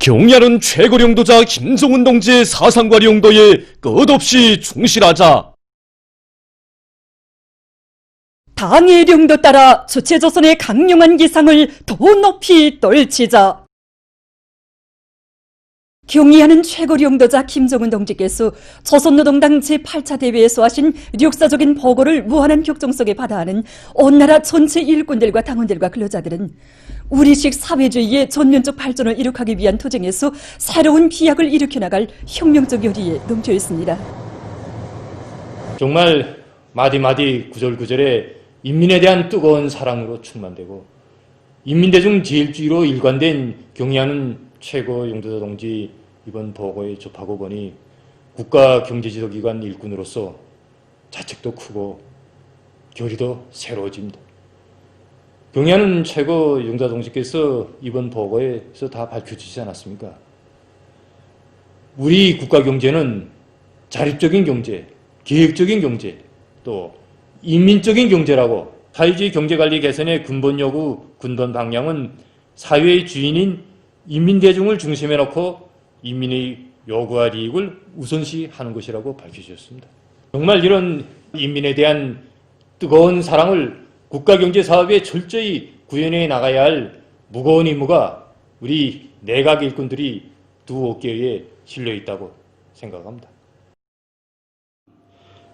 경야는 최고領導자 김정은 동지의 사상과 용도에 끝없이 충실하자. 당의 령도 따라 주체조선의 강력한 기상을 더 높이 떨치자. 경의하는 최고령도자 김정은 동지께서 조선노동당 제8차 대회에서 하신 역사적인 보고를 무한한 격정 속에 받아하는 온 나라 전체 일꾼들과 당원들과 근로자들은 우리식 사회주의의 전면적 발전을 이룩하기 위한 투쟁에서 새로운 비약을 일으켜 나갈 혁명적 열의에 넘쳐 있습니다. 정말 마디마디 구절구절에 인민에 대한 뜨거운 사랑으로 충만되고 인민대중 제일주의로 일관된 경의하는 최고 용도자 동지 이번 보고에 접하고 보니 국가경제지도기관 일꾼으로서 자책도 크고 결의도 새로워집니다. 경의하는 최고 용도자 동지께서 이번 보고에서 다 밝혀주시지 않았습니까? 우리 국가경제는 자립적인 경제, 계획적인 경제, 또 인민적인 경제라고 사회주의 경제관리 개선의 근본 요구, 근본 방향은 사회의 주인인 인민대중을 중심에 놓고 인민의 요구와 이익을 우선시하는 것이라고 밝혀주셨습니다. 정말 이런 인민에 대한 뜨거운 사랑을 국가경제사업에 철저히 구현해 나가야 할 무거운 임무가 우리 내각 일꾼들이 두 어깨에 실려 있다고 생각합니다.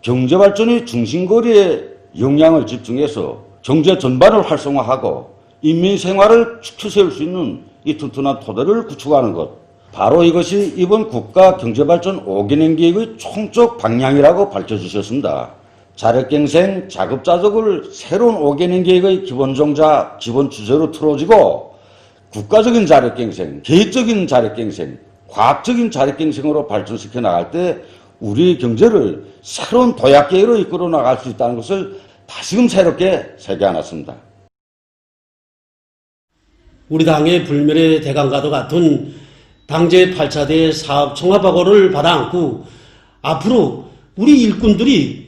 경제발전의 중심거리에 역량을 집중해서 경제 전반을 활성화하고 인민생활을 축켜 세울 수 있는 이 튼튼한 토대를 구축하는 것, 바로 이것이 이번 국가경제발전 5개년 계획의 총적 방향이라고 밝혀주셨습니다. 자력갱생, 자급자족을 새로운 5개년 계획의 기본종자, 기본 주제로 틀어지고 국가적인 자력갱생, 계획적인 자력갱생, 과학적인 자력갱생으로 발전시켜 나갈 때 우리 경제를 새로운 도약계획으로 이끌어 나갈 수 있다는 것을 다시금 새롭게 새겨안았습니다. 우리 당의 불멸의 대강과도 같은 당제 8차 대회 사업 총합보고를 받아안고 앞으로 우리 일꾼들이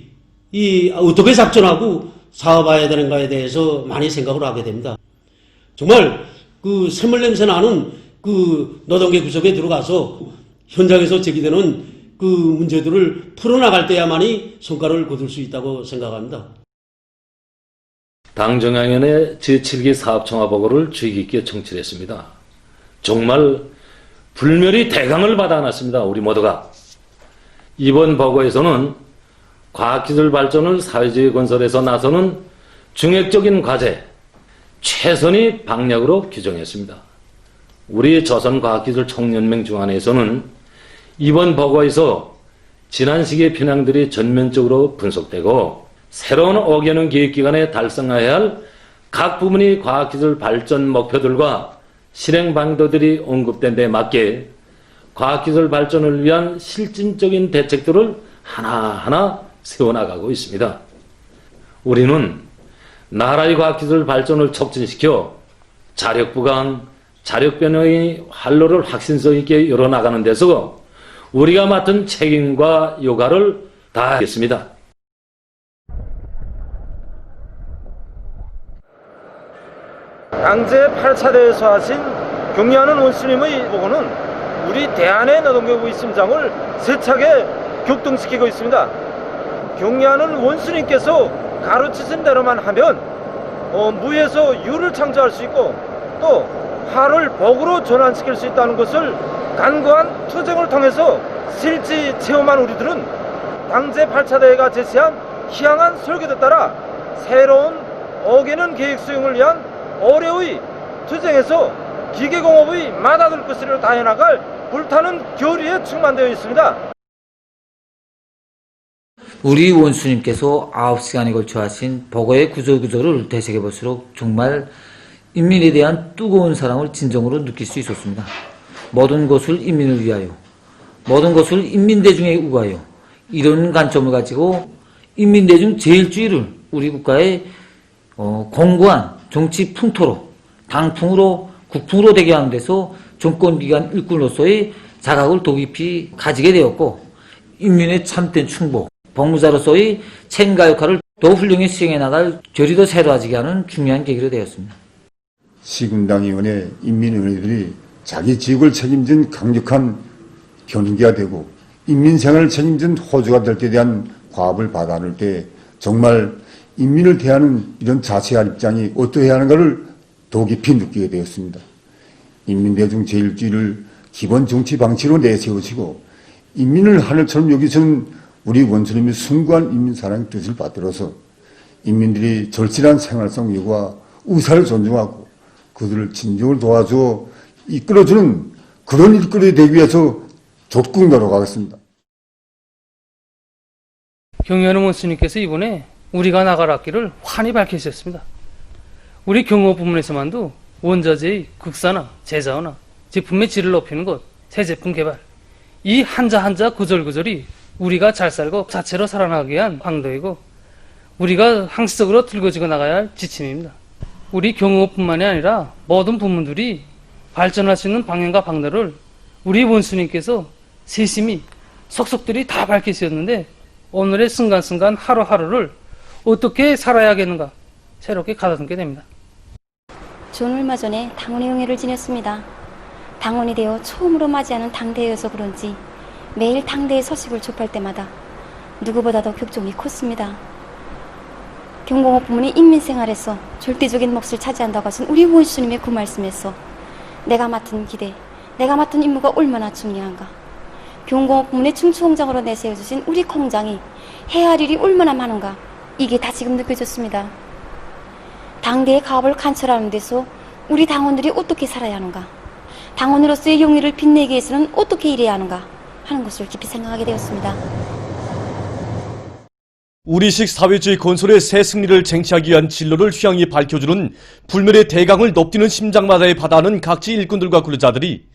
어떻게 작전하고 사업해야 되는가에 대해서 많이 생각을 하게 됩니다. 정말 그 샘물 냄새 나는 그 노동계 구석에 들어가서 현장에서 제기되는 그 문제들을 풀어나갈 때야만이 성과를 거둘 수 있다고 생각합니다. 당정양연의 제7기 사업청합보고를 주의 깊게 청취했습니다. 정말 불멸의 대강을 받아놨습니다. 우리 모두가. 이번 보고에서는 과학기술 발전을 사회주의 건설에서 나서는 중획적인 과제, 최선의 방향으로 규정했습니다. 우리 조선과학기술 총연맹 중안에서는 이번 보고에서 지난 시기의 편향들이 전면적으로 분석되고 새로운 5개년 계획기간에 달성해야 할 각 부문의 과학기술 발전 목표들과 실행 방도들이 언급된 데 맞게 과학기술 발전을 위한 실질적인 대책들을 하나하나 세워나가고 있습니다. 우리는 나라의 과학기술 발전을 촉진시켜 자력부강, 자력변화의 활로를 확신성 있게 열어나가는 데서 우리가 맡은 책임과 요가를 다하겠습니다. 당제 8차 대회에서 하신 경의하는 원수님의 보고는 우리 대한의 노동계의 심장을 세차게 격동시키고 있습니다. 경의하는 원수님께서 가르치신 대로만 하면 무에서 유를 창조할 수 있고 또 화를 복으로 전환시킬 수 있다는 것을 간과한 투쟁을 통해서 실지 체험한 우리들은 당제 8차 대회가 제시한 희망한 설계에 따라 새로운 5개년 계획 수행을 위한 올해의 투쟁에서 기계공업의 맏아들 것을 다해나갈 불타는 결의에 충만되어 있습니다. 우리 원수님께서 9시간에 걸쳐 하신 보고의 구절구절을 되새겨볼수록 정말 인민에 대한 뜨거운 사랑을 진정으로 느낄 수 있었습니다. 모든 것을 인민을 위하여, 모든 것을 인민대중에 우하여, 이런 관점을 가지고 인민대중 제일주의를 우리 국가의 공고한 정치 풍토로, 당풍으로, 국풍으로 되게 하는 데서 정권기관 일꾼으로서의 자각을 더 깊이 가지게 되었고, 인민의 참된 충복, 복무자로서의 책임과 역할을 더 훌륭히 수행해 나갈 결의도 새로워지게 하는 중요한 계기로 되었습니다. 시군당위원회 인민위원회들이 자기 지역을 책임진 강력한 견인기가 되고 인민 생활을 책임진 호주가 될 때 대한 과업을 받아낼 때 정말 인민을 대하는 이런 자세한 입장이 어떠해야 하는가를 더 깊이 느끼게 되었습니다. 인민대중 제1주의를 기본 정치 방치로 내세우시고 인민을 하늘처럼 여기시는 우리 원수님의 숭고한 인민사랑의 뜻을 받들어서 인민들이 절실한 생활성 요구와 의사를 존중하고 그들을 진정을 도와주어 이끌어주는 그런 일거리 되기 위해서 적극 노력하겠습니다. 경의하는 원수님께서 이번에 우리가 나갈 학기를 환히 밝히셨습니다. 우리 경호 부문에서만도 원자재의 국산화, 제자화나 제품의 질을 높이는 것, 새 제품 개발, 이 한자 한자 구절구절이 우리가 잘 살고 자체로 살아나가기 위한 방도이고 우리가 항시적으로 들고지고 나가야 할 지침입니다. 우리 경호뿐만이 아니라 모든 부문들이 발전할 수 있는 방향과 방도를 우리 원수님께서 세심히 속속들이 다 밝히셨는데 오늘의 순간순간 하루하루를 어떻게 살아야겠는가 새롭게 가다듬게 됩니다. 저는 얼마 전에 당원의 영예를 지냈습니다. 당원이 되어 처음으로 맞이하는 당대여서 그런지 매일 당대의 소식을 접할 때마다 누구보다도 격종이 컸습니다. 경공업 부문이 인민생활에서 절대적인 몫을 차지한다고 하신 우리 원수님의 그 말씀에서 내가 맡은 기대, 내가 맡은 임무가 얼마나 중요한가, 경공업 부문의 중추공장으로 내세워주신 우리 공장이 해야 할 일이 얼마나 많은가, 이게 다 지금 느껴졌습니다. 당대의 가업을 관철하는 데서 우리 당원들이 어떻게 살아야 하는가, 당원으로서의 용의를 빛내기 위해서는 어떻게 일해야 하는가 하는 것을 깊이 생각하게 되었습니다. 우리식 사회주의 건설의 새 승리를 쟁취하기 위한 진로를 휘황히 밝혀주는 불멸의 대강을 높디는 심장마다에 바다하는 각지 일꾼들과 근로자들이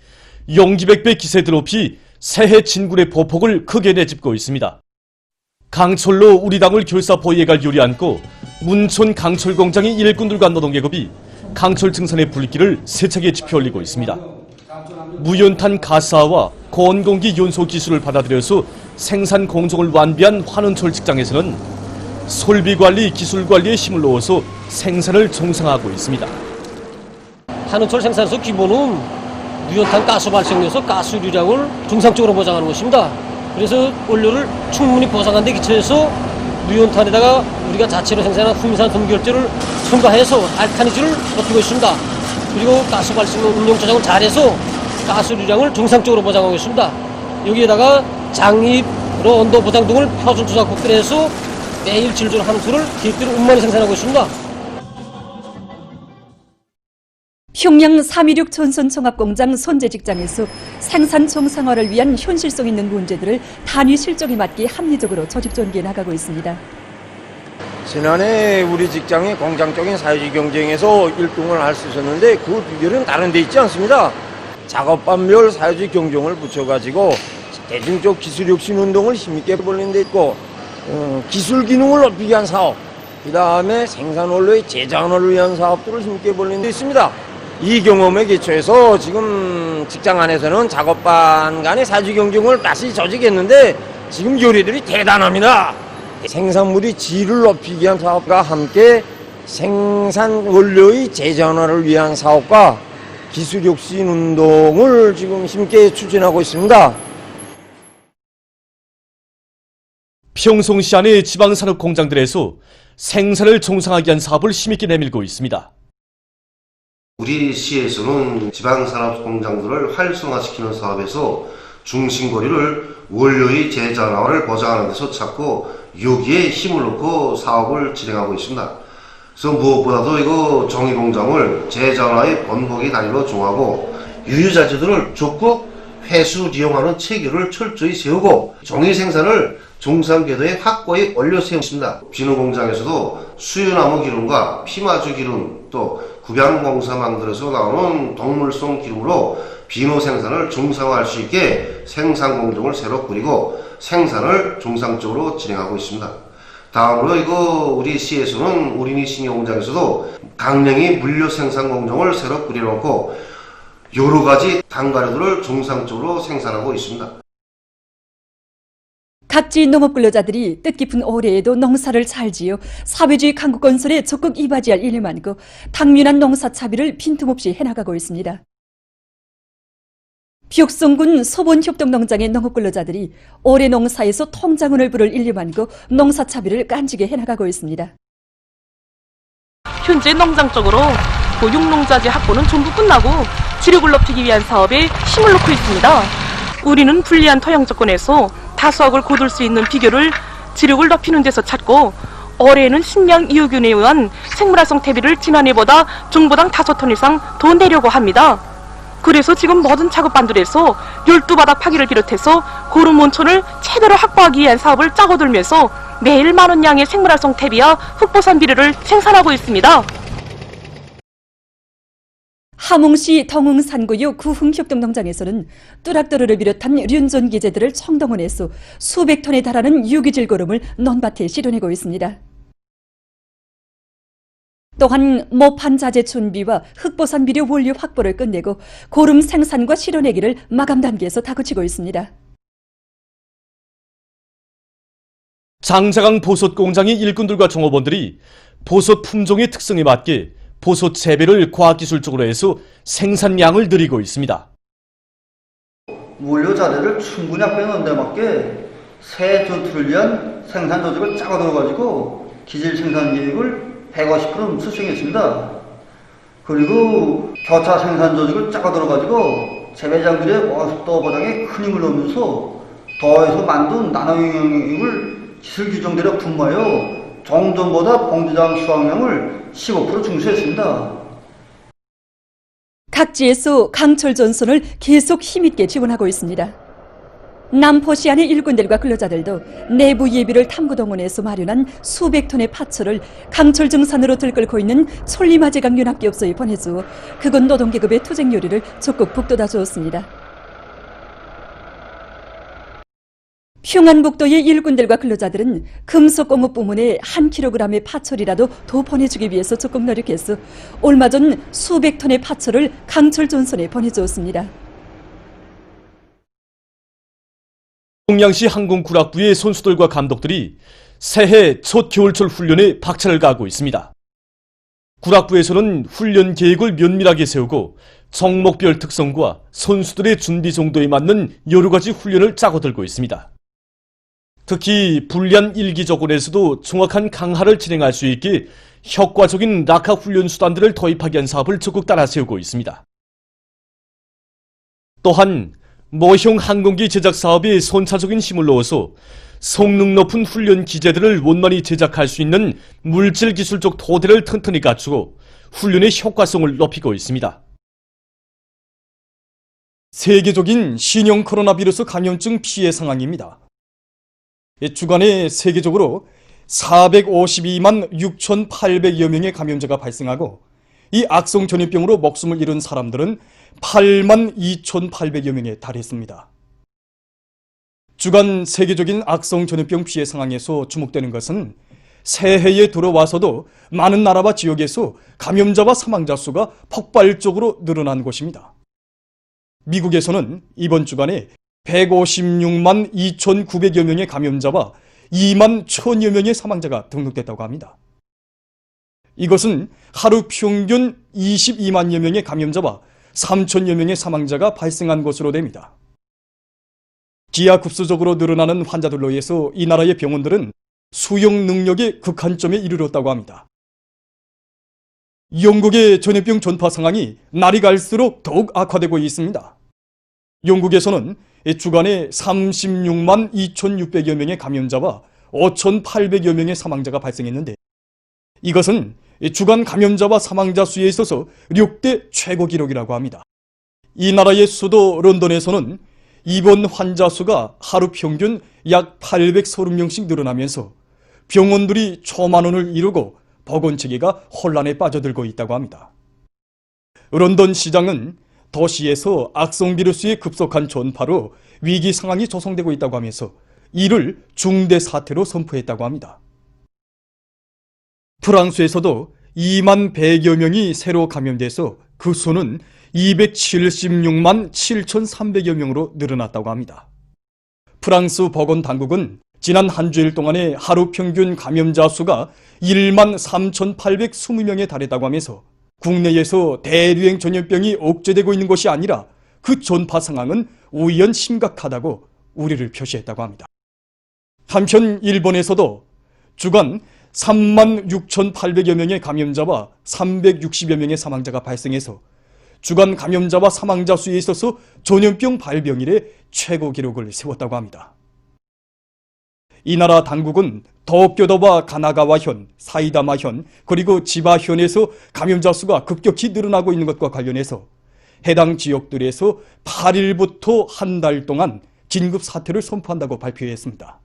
용기백배 기세들 높이 새해 진군의 보폭을 크게 내짚고 있습니다. 강철로 우리 당을 결사포위해갈 요리 안고 문촌 강철공장의 일꾼들과 노동계급이 강철 증산의 불길을 세차게 지펴올리고 있습니다. 무연탄 가스화와 고온공기 연소 기술을 받아들여서 생산 공정을 완비한 환원철 직장에서는 솔비관리, 기술관리에 힘을 넣어서 생산을 정상화하고 있습니다. 환원철 생산에서 기본은 무연탄 가스 발생에서 가스유량을 정상적으로 보장하는 것입니다. 그래서 원료를 충분히 보상한 데 기초해서 무연탄에다가 우리가 자체로 생산한 후미산 덤결제를 첨가해서 알카니질을 높이고 있습니다. 그리고 가스 발생 운용 조작을 잘해서 가스유량을 정상적으로 보장하고 있습니다. 여기에다가 장입으로 온도 보장 등을 표준 조작법들에 해서 매일 질주를 하는 수를 기획대로 운만히 생산하고 있습니다. 평양 316 전선종합공장 선제 직장에서 생산 정상화를 위한 현실성 있는 문제들을 단위 실적에 맞게 합리적으로 조직 전개해 나가고 있습니다. 지난해 우리 직장이 공장적인 사회주의 경쟁에서 1등을 할 수 있었는데 그 비결은 다른 데 있지 않습니다. 작업반별 사회주의 경쟁을 붙여가지고 대중적 기술혁신 운동을 힘있게 벌린 데 있고 기술 기능을 높이기 위한 사업, 그 다음에 생산 원료의 재장을 위한 사업들을 힘있게 벌린 데 있습니다. 이 경험에 기초해서 지금 직장 안에서는 작업반 간의 사회주의 경쟁을 다시 조직했는데 지금 요리들이 대단합니다. 생산물의 질을 높이기 위한 사업과 함께 생산 원료의 재전화를 위한 사업과 기술혁신 운동을 지금 힘있게 추진하고 있습니다. 평송시 안의 지방산업 공장들에서 생산을 정상화하기 위한 사업을 힘있게 내밀고 있습니다. 우리 시에서는 지방산업 공장들을 활성화시키는 사업에서 중심거리를 원료의 재전화를 보장하는 데서 찾고 여기에 힘을 넣고 사업을 진행하고 있습니다. 그래서 무엇보다도 이거 종이공장을 재전화의 본보기 단위로 정하고 유유자재들을 적극 회수 이용하는 체계를 철저히 세우고 종이 생산을 중산궤도에 확고히 올려 세웠습니다. 비누공장에서도 수유나무 기름과 피마주 기름 또 구변공사망들에서 나오는 동물성 기름으로 비누 생산을 중상화할 수 있게 생산 공정을 새로 꾸리고 생산을 정상적으로 진행하고 있습니다. 다음으로 이거 우리 시에서는 우리니 신용공장에서도 강냉이 물류 생산 공정을 새로 꾸려놓고 여러 가지 단가류들을 정상적으로 생산하고 있습니다. 각지 농업 근로자들이 뜻깊은 올해에도 농사를 잘 지어 사회주의 강국 건설에 적극 이바지할 일을 많고 당면한 농사 차비를 빈틈없이 해나가고 있습니다. 벽성군 소본협동농장의 농업근로자들이 올해 농사에서 통장운을 부를 일념안고 농사차비를 깐지게 해나가고 있습니다. 현재 농장 쪽으로 고육농자재 확보는 전부 끝나고 지력을 높이기 위한 사업에 힘을 놓고 있습니다. 우리는 불리한 토양 조건에서 다수확을 거둘 수 있는 비결을 지력을 높이는 데서 찾고 올해에는 식량 이유균에 의한 생물활성 대비를 지난해보다 정보당 5톤 이상 더 내려고 합니다. 그래서 지금 모든 작업반들에서 12바닥 파기를 비롯해서 고름 온천을 최대로 확보하기 위한 사업을 짜고 들면서 매일 많은 양의 생물활성 대비와 흑보산 비료를 생산하고 있습니다. 함흥시 덩흥산구역 구흥협동농장에서는 뚜락도르를 비롯한 륜존 기재들을 청동원해서 수백 톤에 달하는 유기질 고름을 논밭에 실어내고 있습니다. 또한 모판 자재 준비와 흑보산 비료 원료 확보를 끝내고 고름 생산과 실어내기를 마감 단계에서 다그치고 있습니다. 장자강 보솥 공장의 일꾼들과 종업원들이 보솥 품종의 특성에 맞게 보솥 재배를 과학기술적으로 해서 생산량을 늘리고 있습니다. 원료 자재를 충분히 빼놓은 데 맞게 새 전투를 위한 생산 조직을 짜고 들어가지고 기질 생산 계획을 150% 수정했습니다. 그리고 교차 생산 조직을 짜고 들어가지고 재배장들의 원습도 보장에 큰 힘을 넣으면서 더해서 만든 나노영양액을 기술 규정대로 분모하여 종전보다 봉지장 수확량을 15% 증수했습니다. 각지에서 강철 전선을 계속 힘있게 지원하고 있습니다. 남포시안의 일꾼들과 근로자들도 내부 예비를 탐구동원해서 마련한 수백 톤의 파철을 강철 증산으로 들끓고 있는 천리마제강 윤학기업소에 보내주어 그건 노동계급의 투쟁 요리를 적극 북돋아 주었습니다. 평안북도의 일꾼들과 근로자들은 금속공업 부문에 1kg의 파철이라도 더 보내주기 위해서 적극 노력해서 얼마 전 수백 톤의 파철을 강철 전선에 보내주었습니다. 동양시 항공구락부의 선수들과 감독들이 새해 첫 겨울철 훈련에 박차를 가하고 있습니다. 구락부에서는 훈련 계획을 면밀하게 세우고 종목별 특성과 선수들의 준비 정도에 맞는 여러 가지 훈련을 짜고 들고 있습니다. 특히 불리한 일기 조건에서도 정확한 강화를 진행할 수 있게 효과적인 낙하 훈련 수단들을 도입하기 위한 사업을 적극 따라 세우고 있습니다. 또한 모형 항공기 제작 사업에 선차적인 힘을 넣어서 성능 높은 훈련 기재들을 원만히 제작할 수 있는 물질 기술적 토대를 튼튼히 갖추고 훈련의 효과성을 높이고 있습니다. 세계적인 신형 코로나 비루스 감염증 피해 상황입니다. 주간에 세계적으로 452만 6,800여 명의 감염자가 발생하고 이 악성 전염병으로 목숨을 잃은 사람들은 8만 2,800여 명에 달했습니다. 주간 세계적인 악성 전염병 피해 상황에서 주목되는 것은 새해에 들어와서도 많은 나라와 지역에서 감염자와 사망자 수가 폭발적으로 늘어난 곳입니다. 미국에서는 이번 주간에 156만 2,900여 명의 감염자와 2만 1,000여 명의 사망자가 등록됐다고 합니다. 이것은 하루 평균 22만여 명의 감염자와 3천여 명의 사망자가 발생한 것으로 됩니다. 기하급수적으로 늘어나는 환자들로 인해서 이 나라의 병원들은 수용 능력의 극한점에 이르렀다고 합니다. 영국의 전염병 전파 상황이 날이 갈수록 더욱 악화되고 있습니다. 영국에서는 주간에 36만 2,600여 명의 감염자와 5,800여 명의 사망자가 발생했는데 이것은 주간 감염자와 사망자 수에 있어서 역대 최고 기록이라고 합니다. 이 나라의 수도 런던에서는 입원 환자 수가 하루 평균 약 830명씩 늘어나면서 병원들이 초만원을 이루고 보건체계가 혼란에 빠져들고 있다고 합니다. 런던 시장은 도시에서 악성 비루스의 급속한 전파로 위기 상황이 조성되고 있다고 하면서 이를 중대 사태로 선포했다고 합니다. 프랑스에서도 2만 100여 명이 새로 감염돼서 그 수는 276만 7,300여 명으로 늘어났다고 합니다. 프랑스 보건당국은 지난 한 주일 동안에 하루 평균 감염자 수가 1만 3,820명에 달했다고 하면서 국내에서 대류행 전염병이 억제되고 있는 것이 아니라 그 전파 상황은 오히려 심각하다고 우려를 표시했다고 합니다. 한편 일본에서도 주간 36,800여 명의 감염자와 360여 명의 사망자가 발생해서 주간 감염자와 사망자 수에 있어서 전염병 발병 이래 최고 기록을 세웠다고 합니다. 이 나라 당국은 도쿄도와 가나가와현, 사이다마현, 그리고 지바현에서 감염자 수가 급격히 늘어나고 있는 것과 관련해서 해당 지역들에서 8일부터 한 달 동안 긴급 사태를 선포한다고 발표했습니다.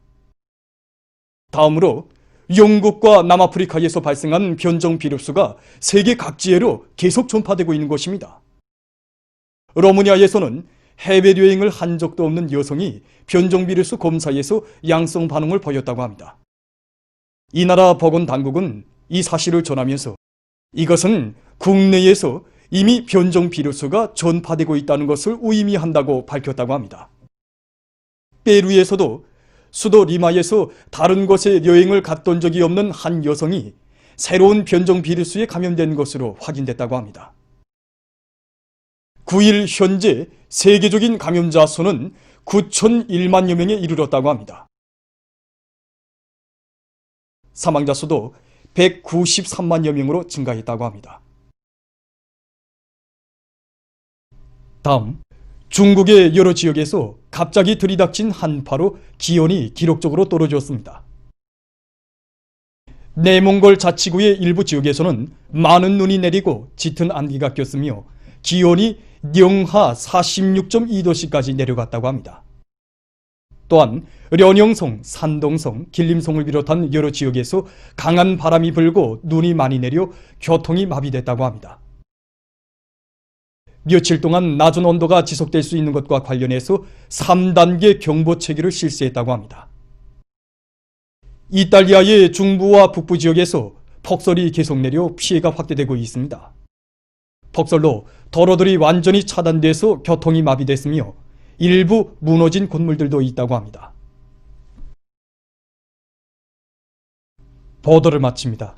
다음으로 영국과 남아프리카에서 발생한 변종 비루스가 세계 각지로 계속 전파되고 있는 것입니다. 로마니아에서는 해외 여행을 한 적도 없는 여성이 변종 비루스 검사에서 양성 반응을 보였다고 합니다. 이 나라 보건당국은 이 사실을 전하면서 이것은 국내에서 이미 변종 비루스가 전파되고 있다는 것을 의미한다고 밝혔다고 합니다. 페루에서도 수도 리마에서 다른 곳에 여행을 갔던 적이 없는 한 여성이 새로운 변종 비루스에 감염된 것으로 확인됐다고 합니다. 9일 현재 세계적인 감염자 수는 9,001만여 명에 이르렀다고 합니다. 사망자 수도 193만여 명으로 증가했다고 합니다. 다음, 중국의 여러 지역에서 갑자기 들이닥친 한파로 기온이 기록적으로 떨어졌습니다. 내몽골 자치구의 일부 지역에서는 많은 눈이 내리고 짙은 안개가 꼈으며 기온이 영하 46.2도씨까지 내려갔다고 합니다. 또한 련영성, 산동성, 길림성을 비롯한 여러 지역에서 강한 바람이 불고 눈이 많이 내려 교통이 마비됐다고 합니다. 며칠 동안 낮은 온도가 지속될 수 있는 것과 관련해서 3단계 경보 체계를 실시했다고 합니다. 이탈리아의 중부와 북부 지역에서 폭설이 계속 내려 피해가 확대되고 있습니다. 폭설로 도로들이 완전히 차단돼서 교통이 마비됐으며 일부 무너진 건물들도 있다고 합니다. 보도를 마칩니다.